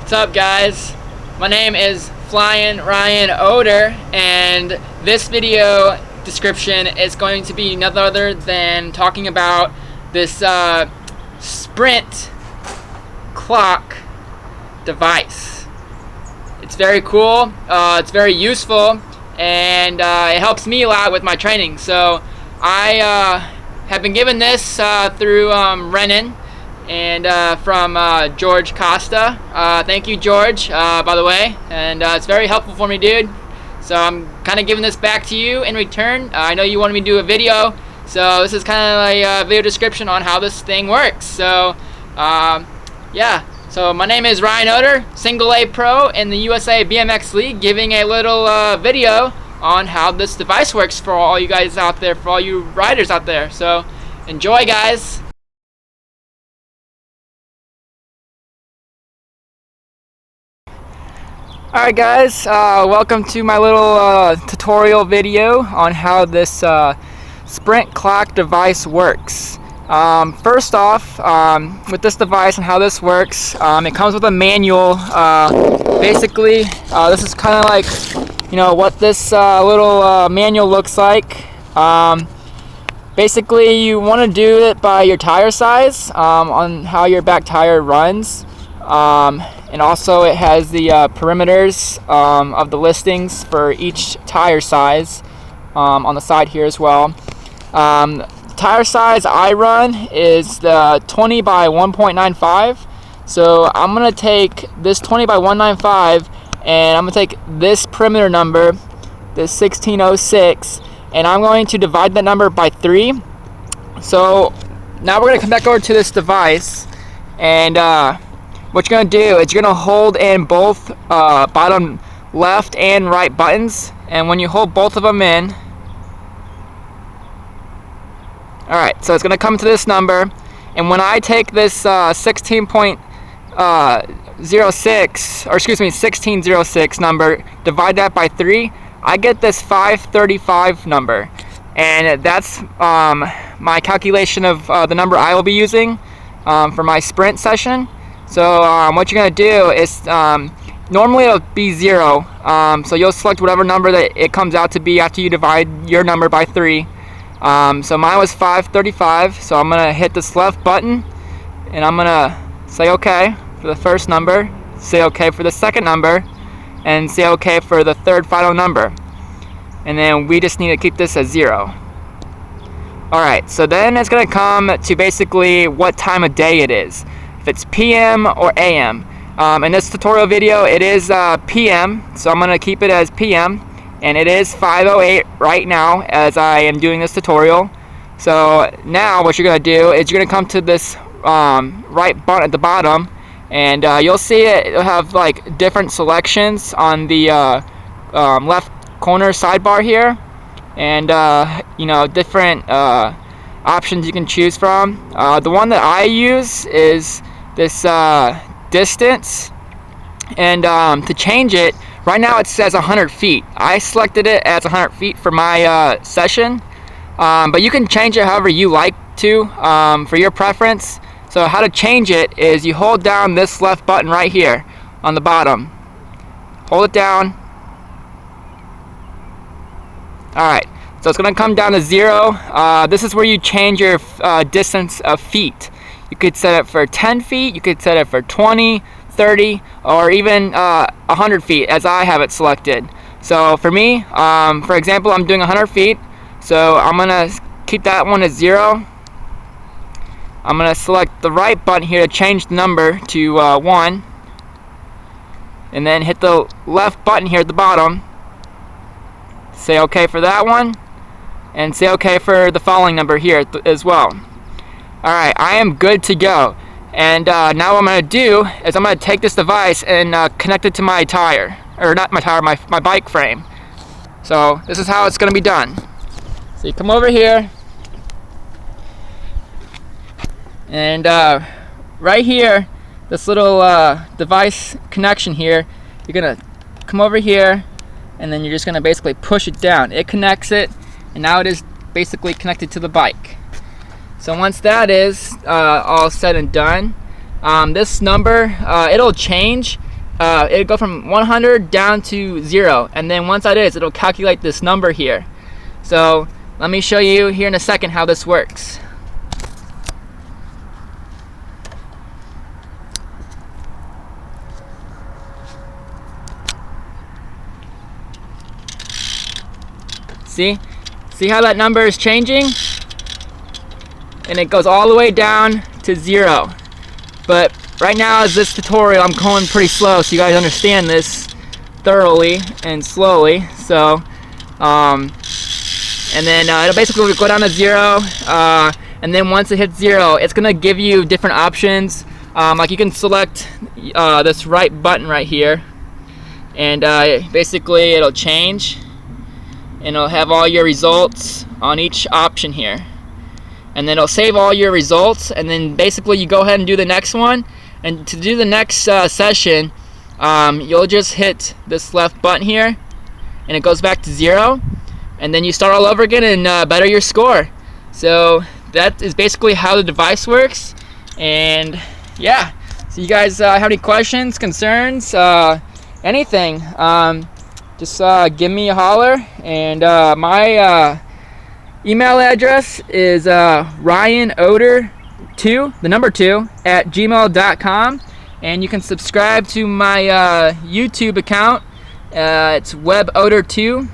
What's up, guys? My name is Flying Ryan Oder, and this video description is going to be none other than talking about this sprint clock device. It's very cool, it's very useful, and it helps me a lot with my training. So I have been given this through Rennen and from George Costa. Thank you, George, by the way, and it's very helpful for me, dude. So I'm kind of giving this back to you in return. I know you wanted me to do a video, so this is kind of like a video description on how this thing works. So yeah, so my name is Ryan Oder, single A pro in the USA BMX League, giving a little video on how this device works for all you guys out there, for all you riders out there. So enjoy, guys. Alright, guys, welcome to my little tutorial video on how this sprint clock device works. First off, with this device and how this works, it comes with a manual. Basically, this is kind of like, you know, what this little manual looks like. Basically, you want to do it by your tire size, on how your back tire runs. And also it has the perimeters of the listings for each tire size on the side here as well. Tire size I run is the 20 by 1.95. So I'm going to take this 20 by 195 and I'm going to take this perimeter number, this 1606, and I'm going to divide that number by 3. So now we're going to come back over to this device, and what you're going to do is you're going to hold in both bottom left and right buttons, and when you hold both of them in, alright, so it's going to come to this number, and when I take this 1606 number, divide that by 3, I get this 535 number, and that's my calculation of the number I will be using for my sprint session. So what you're going to do is, normally it'll be 0, so you'll select whatever number that it comes out to be after you divide your number by 3. So mine was 535, so I'm going to hit this left button, and I'm going to say OK for the first number, say OK for the second number, and say OK for the third final number. And then we just need to keep this at 0. Alright, so then it's going to come to basically what time of day it is. If it's PM or AM. In this tutorial video it is PM, so I'm going to keep it as PM, and it is 5:08 right now as I am doing this tutorial. So now what you're going to do is you're going to come to this right button at the bottom, and you'll see it'll have like different selections on the left corner sidebar here, and you know, different options you can choose from. The one that I use is this distance, and to change it, right now it says 100 feet. I selected it as 100 feet for my session, but you can change it however you like to, for your preference. So how to change it is you hold down this left button right here on the bottom. Hold it down. Alright, so it's going to come down to 0. This is where you change your distance of feet. You could set it for 10 feet, you could set it for 20, 30, or even 100 feet as I have it selected. So for me, for example, I'm doing 100 feet, so I'm going to keep that one at 0. I'm going to select the right button here to change the number to 1, and then hit the left button here at the bottom. Say OK for that one, and say OK for the following number here as well. Alright, I am good to go. And now what I'm going to do is I'm going to take this device and connect it to my tire. Or not my tire, my bike frame. So this is how it's going to be done. So you come over here, and right here, this little device connection here, you're going to come over here, and then you're just going to basically push it down. It connects it, and now it is basically connected to the bike. So once that is all said and done, this number, it'll change it'll go from 100 down to 0, and then once that is, it'll calculate this number here. So let me show you here in a second how this works. See how that number is changing? And it goes all the way down to 0. But right now, as this tutorial, I'm going pretty slow so you guys understand this thoroughly and slowly. So, and then it'll basically go down to 0. And then once it hits 0, it's gonna give you different options. Like you can select this right button right here, and basically it'll change, and it'll have all your results on each option here. And then it'll save all your results, and then basically you go ahead and do the next one. And to do the next session, you'll just hit this left button here, and it goes back to 0, and then you start all over again and better your score. So that is basically how the device works. And yeah, so you guys have any questions, concerns, anything, just give me a holler. And my email address is ryanodor2, the number 2, at gmail.com. And you can subscribe to my YouTube account. It's webodor2,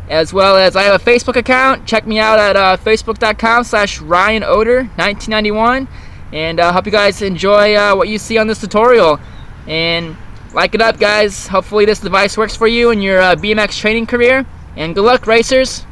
as well as I have a Facebook account. Check me out at facebook.com/ryanodor1991. And I hope you guys enjoy what you see on this tutorial. And like it up, guys. Hopefully this device works for you in your BMX training career. And good luck, racers.